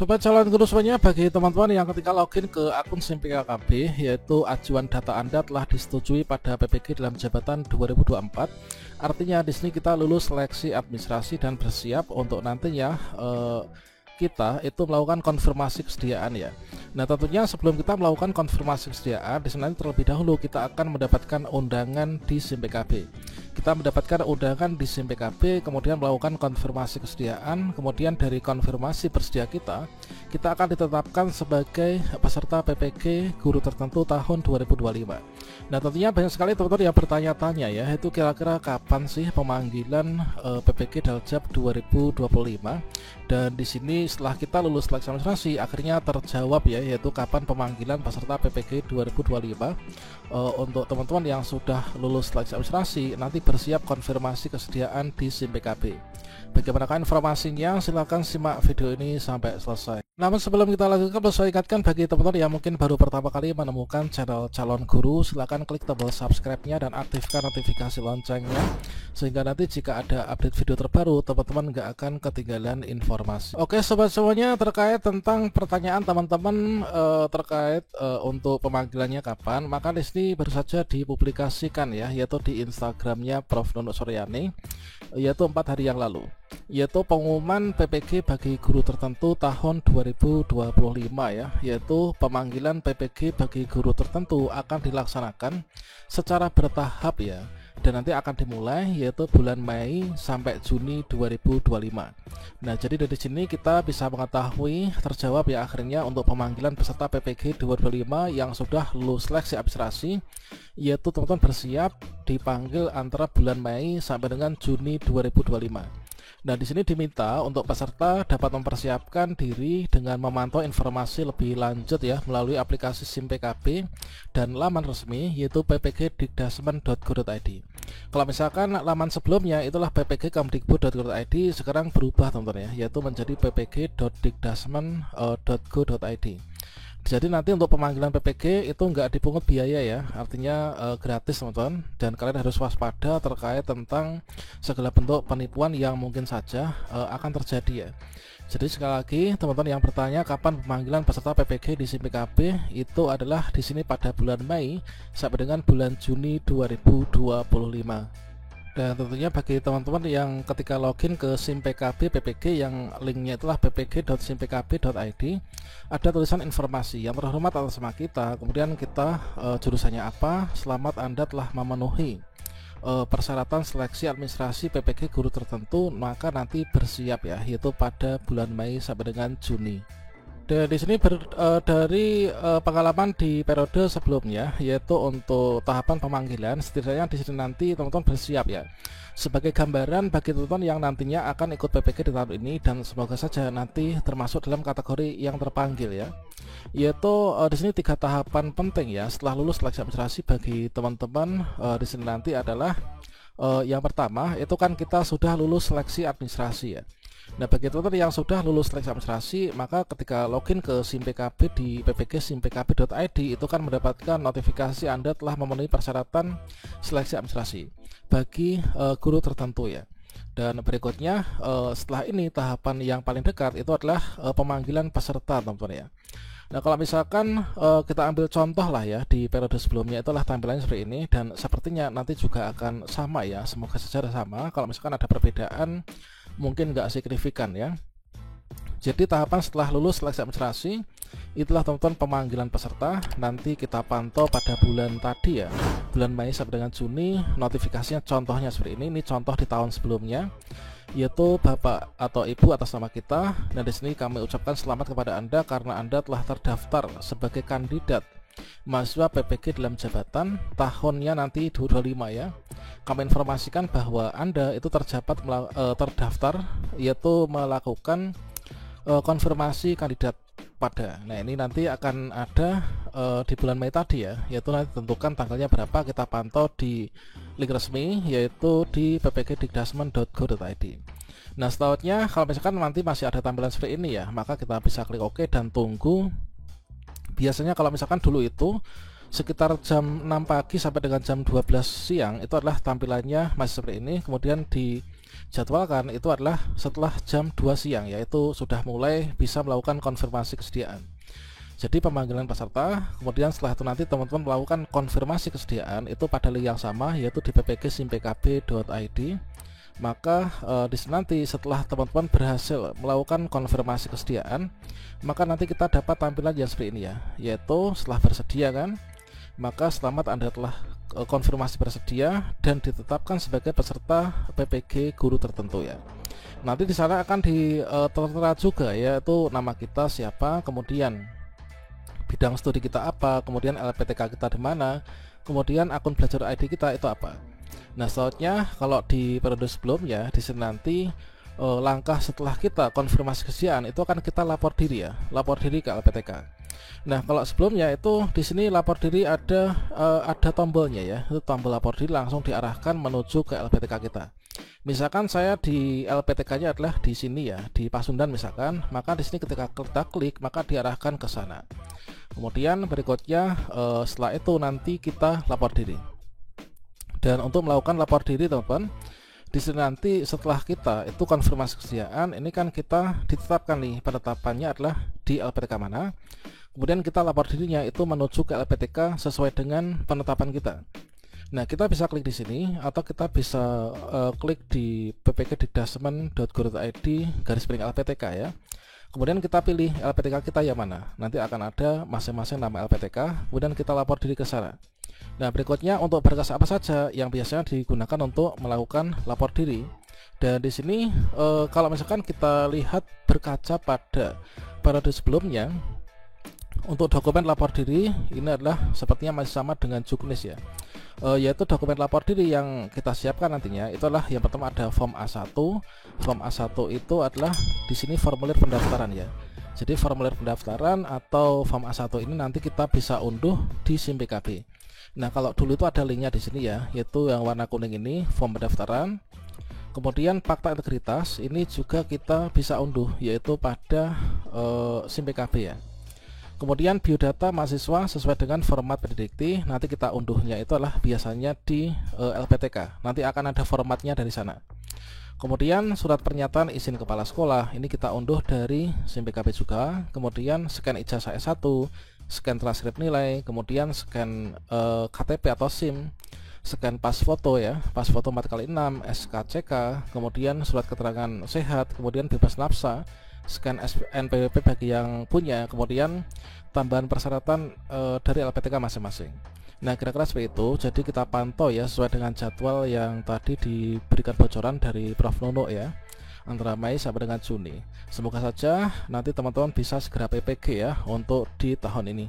Sobat calon guru semuanya, bagi teman-teman yang ketika login ke akun SIM PKKB, yaitu ajuan data Anda telah disetujui pada PPG dalam jabatan 2024. Artinya di sini kita lulus seleksi administrasi dan bersiap untuk nantinya kita itu melakukan konfirmasi kesediaan ya. Nah, tentunya sebelum kita melakukan konfirmasi kesediaan, di sini terlebih dahulu kita akan mendapatkan undangan di SIM PKB. Kita mendapatkan undangan di SIM PKB, kemudian melakukan konfirmasi kesediaan, kemudian dari konfirmasi bersedia kita akan ditetapkan sebagai peserta PPG guru tertentu tahun 2025. Nah, tentunya banyak sekali teman-teman yang bertanya-tanya ya, itu kira-kira kapan sih pemanggilan PPG Daljab 2025? Dan di sini setelah kita lulus seleksi administrasi akhirnya terjawab ya, yaitu kapan pemanggilan peserta PPG 2025. Untuk teman-teman yang sudah lulus seleksi administrasi, nanti bersiap konfirmasi kesediaan di SIM PKB. Bagaimanakah informasinya? Silahkan simak video ini sampai selesai. Namun sebelum kita lanjutkan, perlu saya ingatkan bagi teman-teman yang mungkin baru pertama kali menemukan channel Calon Guru, silahkan klik tombol subscribe-nya dan aktifkan notifikasi loncengnya, sehingga nanti jika ada update video terbaru, teman-teman nggak akan ketinggalan informasi. Oke sobat semuanya, terkait tentang pertanyaan teman-teman terkait untuk pemanggilannya kapan, maka di sini baru saja dipublikasikan ya, yaitu di Instagramnya Prof. Nunuk Suryani, yaitu 4 hari yang lalu, yaitu pengumuman PPG bagi guru tertentu tahun 2025 ya, yaitu pemanggilan PPG bagi guru tertentu akan dilaksanakan secara bertahap ya, dan nanti akan dimulai yaitu bulan Mei sampai Juni 2025. Nah, jadi dari sini kita bisa mengetahui terjawab ya akhirnya untuk pemanggilan peserta PPG 2025 yang sudah lulus seleksi administrasi, yaitu teman-teman bersiap dipanggil antara bulan Mei sampai dengan Juni 2025. Nah, di sini diminta untuk peserta dapat mempersiapkan diri dengan memantau informasi lebih lanjut ya melalui aplikasi SIM PKB dan laman resmi yaitu ppgdikdasmen.go.id. Kalau misalkan laman sebelumnya itulah ppgkemdikbud.go.id, sekarang berubah teman-teman ya, yaitu menjadi ppg.dikdasmen.go.id. Jadi nanti untuk pemanggilan PPG itu nggak dipungut biaya ya, artinya gratis teman-teman, dan kalian harus waspada terkait tentang segala bentuk penipuan yang mungkin saja akan terjadi ya. Jadi sekali lagi teman-teman yang bertanya kapan pemanggilan peserta PPG di SIM PKB, itu adalah di sini pada bulan Mei sampai dengan bulan Juni 2025. Dan tentunya bagi teman-teman yang ketika login ke SIM PKB PPG yang linknya itulah ppg.simpkb.id, ada tulisan informasi yang terhormat atas nama kita, kemudian kita jurusannya apa, selamat Anda telah memenuhi persyaratan seleksi administrasi PPG guru tertentu, maka nanti bersiap ya, yaitu pada bulan Mei sampai dengan Juni. Dan di sini dari pengalaman di periode sebelumnya, yaitu untuk tahapan pemanggilan, setidaknya di sini nanti teman-teman bersiap ya, sebagai gambaran bagi teman-teman yang nantinya akan ikut PPG di tahun ini, dan semoga saja nanti termasuk dalam kategori yang terpanggil ya. Yaitu di sini 3 tahapan penting ya setelah lulus seleksi administrasi bagi teman-teman di sini nanti adalah yang pertama itu kan kita sudah lulus seleksi administrasi ya. Nah, bagi teman-teman yang sudah lulus seleksi administrasi, maka ketika login ke SIM PKB di ppg.simpkb.id itu kan mendapatkan notifikasi Anda telah memenuhi persyaratan seleksi administrasi bagi guru tertentu ya. Dan berikutnya setelah ini tahapan yang paling dekat itu adalah pemanggilan peserta teman-teman ya. Nah, kalau misalkan kita ambil contoh lah ya, di periode sebelumnya itulah tampilannya seperti ini, dan sepertinya nanti juga akan sama ya, semoga saja sama. Kalau misalkan ada perbedaan mungkin nggak signifikan ya. Jadi tahapan setelah lulus seleksi administrasi itulah teman-teman pemanggilan peserta, nanti kita pantau pada bulan tadi ya, bulan Mei sampai dengan Juni. Notifikasinya contohnya seperti ini contoh di tahun sebelumnya, yaitu Bapak atau Ibu atas nama kita. Nah, di sini kami ucapkan selamat kepada Anda karena Anda telah terdaftar sebagai kandidat mahasiswa PPG dalam jabatan tahunnya nanti 2025 ya. Kami informasikan bahwa Anda itu terdaftar yaitu melakukan konfirmasi kandidat pada. Nah, ini nanti akan ada di bulan Mei tadi ya, yaitu nanti tentukan tanggalnya berapa, kita pantau di link resmi yaitu di ppgdikdasmen.go.id. Nah, selanjutnya kalau misalkan nanti masih ada tampilan seperti ini ya, maka kita bisa klik OK dan tunggu. Biasanya kalau misalkan dulu itu sekitar jam 6 pagi sampai dengan jam 12 siang itu adalah tampilannya masih seperti ini, kemudian di jadwalkan itu adalah setelah jam 2 siang, yaitu sudah mulai bisa melakukan konfirmasi kesediaan. Jadi pemanggilan peserta, kemudian setelah itu nanti teman-teman melakukan konfirmasi kesediaan itu pada link yang sama, yaitu di ppg.simpkb.id. Maka di sini nanti setelah teman-teman berhasil melakukan konfirmasi kesediaan, maka nanti kita dapat tampilan yang seperti ini ya, yaitu setelah bersedia kan, maka selamat Anda telah konfirmasi bersedia dan ditetapkan sebagai peserta PPG guru tertentu ya. Nanti di sana akan tertera juga yaitu nama kita siapa, kemudian bidang studi kita apa, kemudian LPTK kita di mana, kemudian akun belajar ID kita itu apa. Nah, selanjutnya kalau di periode sebelumnya di sini nanti langkah setelah kita konfirmasi kesediaan itu akan kita lapor diri ya, lapor diri ke LPTK. Nah, kalau sebelumnya itu di sini lapor diri ada tombolnya ya, itu tombol lapor diri langsung diarahkan menuju ke LPTK kita. Misalkan saya di LPTK-nya adalah di sini ya, di Pasundan misalkan, maka di sini ketika kita klik maka diarahkan ke sana. Kemudian berikutnya setelah itu nanti kita lapor diri. Dan untuk melakukan lapor diri teman-teman, di sini nanti setelah kita itu konfirmasi kesediaan, ini kan kita ditetapkan nih penetapannya adalah di LPTK mana. Kemudian kita lapor dirinya itu menuju ke LPTK sesuai dengan penetapan kita. Nah, kita bisa klik di sini atau kita bisa klik di ppg.dikdasmen.go.id/LPTK ya. Kemudian kita pilih LPTK kita yang mana. Nanti akan ada masing-masing nama LPTK, kemudian kita lapor diri ke sana. Nah, berikutnya untuk berkas apa saja yang biasanya digunakan untuk melakukan lapor diri. Dan di sini kalau misalkan kita lihat berkaca pada periode sebelumnya, untuk dokumen lapor diri ini adalah sepertinya masih sama dengan juknis ya. Yaitu dokumen lapor diri yang kita siapkan nantinya itu adalah yang pertama ada form A1. Form A1 itu adalah di sini formulir pendaftaran ya. Jadi formulir pendaftaran atau form A1 ini nanti kita bisa unduh di SIMPKB. Nah, kalau dulu itu ada linknya di sini ya, yaitu yang warna kuning ini form pendaftaran. Kemudian fakta integritas ini juga kita bisa unduh yaitu pada SIMPKB ya. Kemudian biodata mahasiswa sesuai dengan format Pendikti, nanti kita unduhnya itu adalah biasanya di LPTK. Nanti akan ada formatnya dari sana. Kemudian surat pernyataan izin kepala sekolah ini kita unduh dari SIMPKB juga. Kemudian scan ijazah S1, scan transkrip nilai, kemudian scan KTP atau SIM, scan pas foto ya, pas foto 4x6, SKCK, kemudian surat keterangan sehat, kemudian bebas nafsa, scan NPWP bagi yang punya, kemudian tambahan persyaratan dari LPTK masing-masing. Nah, kira-kira seperti itu. Jadi kita pantau ya sesuai dengan jadwal yang tadi diberikan bocoran dari Prof Nono ya, antara Mei sampai dengan Juni. Semoga saja nanti teman-teman bisa segera PPG ya untuk di tahun ini.